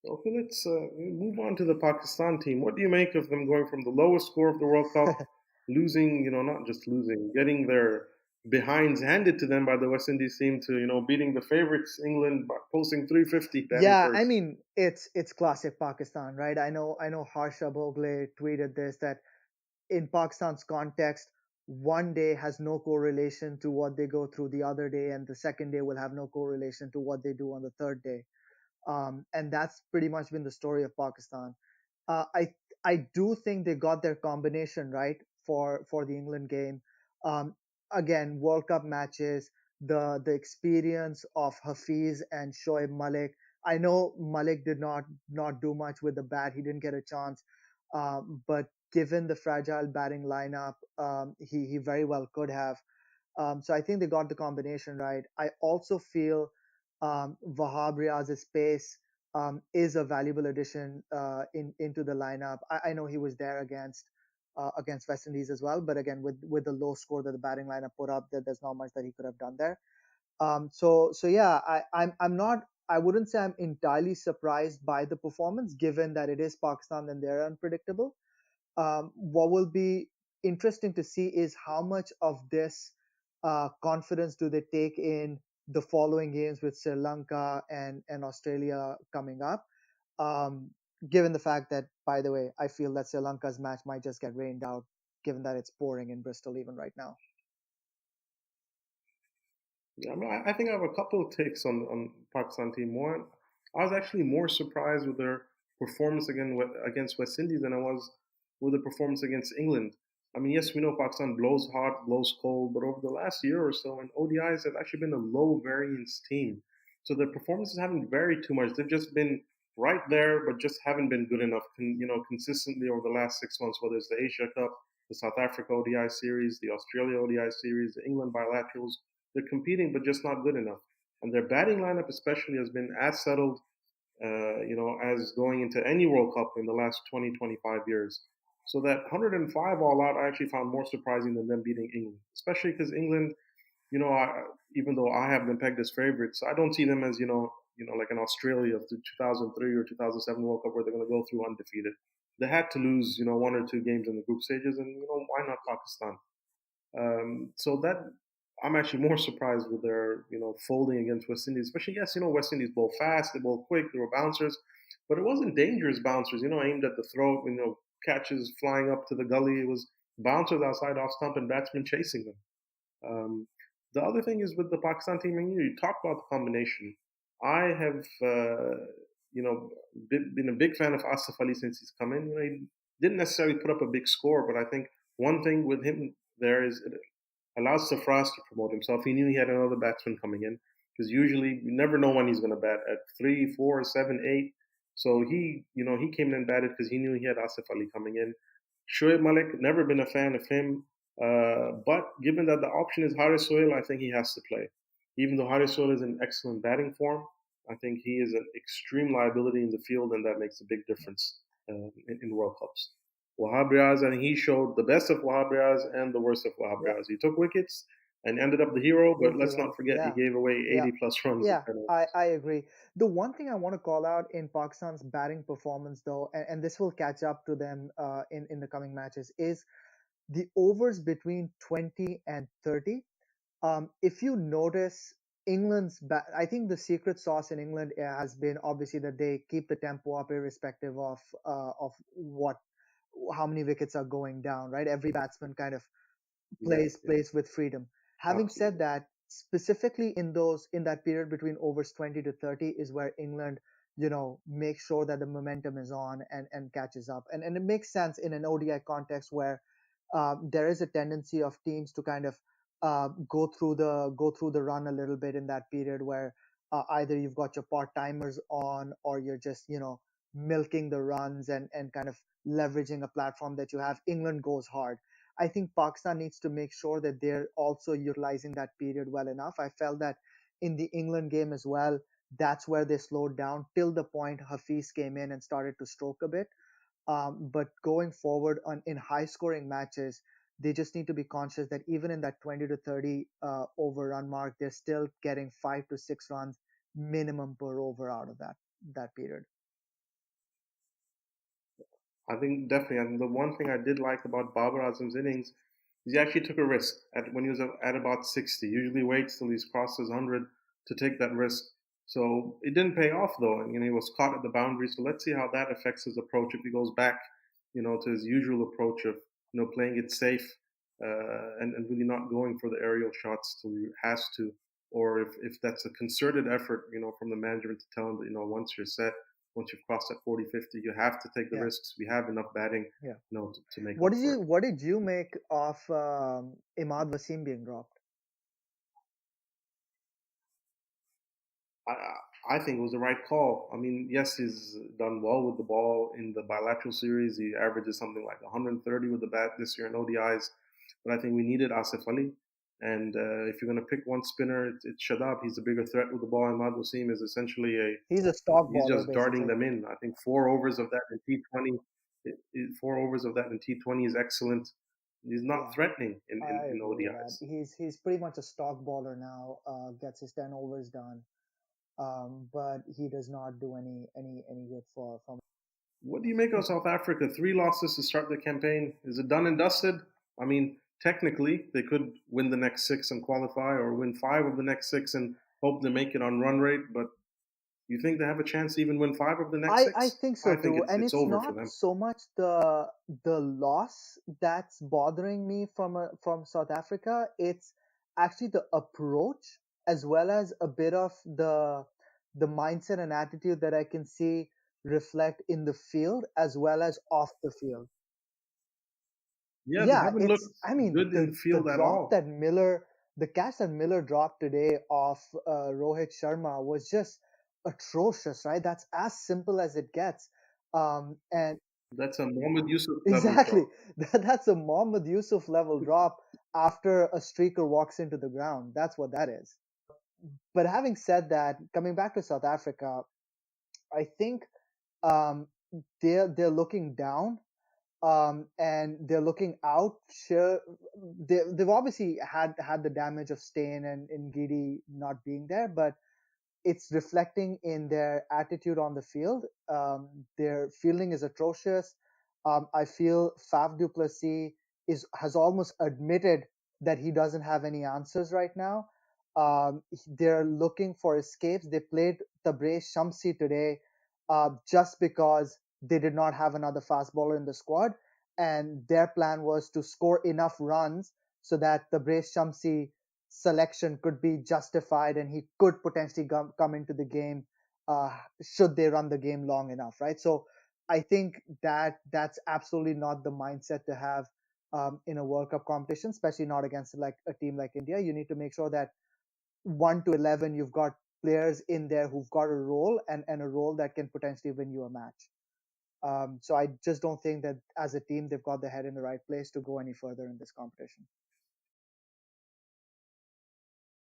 Okay, let's move on to the Pakistan team. What do you make of them going from the lowest score of the World Cup, losing, not just losing, getting their behinds handed to them by the West Indies team to, beating the favorites, England, by posting 350, batting Yeah, I first. mean it's classic Pakistan, right? I know Harsha Bhogle tweeted this that in Pakistan's context, one day has no correlation to what they go through the other day, and the second day will have no correlation to what they do on the third day. And that's pretty much been the story of Pakistan. Uh, I I do think they got their combination right for the England game. Um, Again, World Cup matches, the experience of Hafiz and Shoaib Malik. I know Malik did not do much with the bat; he didn't get a chance. But given the fragile batting lineup, he very well could have. So I think they got the combination right. I also feel Wahab Riaz's pace is a valuable addition into the lineup. I know he was there against West Indies as well, but again with the low score that the batting lineup put up, there's not much that he could have done there. So yeah, I'm not. I wouldn't say I'm entirely surprised by the performance, given that it is Pakistan and they're unpredictable. What will be interesting to see is how much of this confidence do they take in the following games with Sri Lanka and Australia coming up. Um, Given the fact that, by the way, I feel that Sri Lanka's match might just get rained out, given that it's pouring in Bristol even right now. Yeah, I think I have a couple of takes on Pakistan team. One, I was actually more surprised with their performance against West Indies than I was with the performance against England. I mean, yes, we know Pakistan blows hot, blows cold, but over the last year or so in ODIs, they've actually been a low variance team. So their performances haven't varied too much. They've just been right there, but just haven't been good enough, consistently over the last 6 months, whether it's the Asia Cup, the South Africa ODI series, the Australia ODI series, the England bilaterals. They're competing, but just not good enough. And their batting lineup, especially, has been as settled, as going into any World Cup in the last 20, 25 years. So that 105 all out, I actually found more surprising than them beating England, especially because England, even though I have them pegged as favorites, I don't see them as like an Australia of the 2003 or 2007 World Cup where they're going to go through undefeated. They had to lose, one or two games in the group stages, and why not Pakistan? So that I'm actually more surprised with their folding against West Indies. Especially, yes, West Indies bowl fast, they bowl quick, they were bouncers, but it wasn't dangerous bouncers. Aimed at the throat, catches flying up to the gully. It was bouncers outside off stump and batsmen chasing them. The other thing is with the Pakistan team, and you talk about the combination. I have, been a big fan of Asif Ali since he's come in. He didn't necessarily put up a big score, but I think one thing with him there is it allows Safras to promote himself. He knew he had another batsman coming in because usually you never know when he's going to bat at 3, 4, 7, 8. So he came in and batted because he knew he had Asif Ali coming in. Shoaib Malik, never been a fan of him. But given that the option is Haris Sohail, I think he has to play. Even though Haris Sohail is in excellent batting form, I think he is an extreme liability in the field, and that makes a big difference in World Cups. Wahab Riaz, I think he showed the best of Wahab Riaz and the worst of Wahab Yeah, Riaz. He took wickets and ended up the hero, but absolutely let's right. not forget he Yeah, gave away yeah, 80 plus runs in yeah. I penalties. I agree. The one thing I want to call out in Pakistan's batting performance, though, and this will catch up to them in the coming matches, is the overs between 20 and 30. If you notice I think the secret sauce in England has been obviously that they keep the tempo up irrespective of what how many wickets are going down, right? Every batsman kind of Yeah, yeah, plays with freedom. Having said absolutely. that, specifically in that period between overs 20 to 30 is where England, make sure that the momentum is on and catches up. And it makes sense in an ODI context where there is a tendency of teams to kind of go through the run a little bit in that period where either you've got your part timers on or you're just milking the runs and kind of leveraging a platform that you have. England goes hard. I think Pakistan needs to make sure that they're also utilizing that period well enough. I felt that in the England game as well, that's where they slowed down till the point Hafiz came in and started to stroke a bit. But going forward in high scoring matches, they just need to be conscious that even in that 20 to 30 overrun mark, they're still getting 5 to 6 runs minimum per over out of that period. I think definitely. And the one thing I did like about Babar Azam's innings is he actually took a risk when he was at about 60. Usually waits till he's crossed his 100 to take that risk. So it didn't pay off though, and he was caught at the boundary. So let's see how that affects his approach if he goes back, to his usual approach of playing it safe and really not going for the aerial shots till he has to, or if that's a concerted effort, from the management to tell him that once you're set, once you've crossed that 40, 50, you have to take the Yeah, risks. We have enough batting, yeah. to make up for it. What did you make of Imad Wasim being dropped? I think it was the right call. I mean, yes, he's done well with the ball in the bilateral series. He averages something like 130 with the bat this year in ODIs. But I think we needed Asif Ali. And if you're going to pick one spinner, it's Shadab. He's a bigger threat with the ball. And Ahmad Wasim is essentially He's a stock he's baller, just darting basically. them in. I think 4 overs of that in T20, 4 overs of that in T20 is excellent. He's not Yeah, threatening I in agree with that. ODIs. He's pretty much a stock baller now. Gets his 10 overs done, but he does not do any good for from. What do you make of South Africa? 3 losses to start the campaign. Is it done and dusted? I mean, technically, they could win the next 6 and qualify, or win 5 of the next 6 and hope they make it on run rate. But you think they have a chance to even win 5 of the next I 6? think so I think too, and it's it's over for not them. so much the loss that's bothering me from South Africa. It's actually the approach as well as a bit of the mindset and attitude that I can see reflect in the field as well as off the field. Yeah, they Yeah, haven't it's, looked I mean, good in the the field at drop all. that Miller, the catch that Miller dropped today off Rohit Sharma was just atrocious, right? That's as simple as it gets. And That's a Mohammad Yusuf level exactly, drop. that's a Mohammad Yusuf level drop after a streaker walks into the ground. That's what that is. But having said that, coming back to South Africa, I think um, they're looking down, and they're looking out. Sure, they've obviously had the damage of Stain and Ngidi not being there, but it's reflecting in their attitude on the field. Their fielding is atrocious. I feel Faf du Plessis has almost admitted that he doesn't have any answers right now. They're looking for escapes. They played Tabraiz Shamsi today just because they did not have another fast bowler in the squad, and their plan was to score enough runs so that Tabraiz Shamsi selection could be justified and he could potentially come into the game should they run the game long enough, right? So I think that that's absolutely not the mindset to have in a World Cup competition, especially not against like a team like India. You need to make sure that 1 to 11 you've got players in there who've got a role and a role that can potentially win you a match. So I just don't think that as a team they've got their head in the right place to go any further in this competition.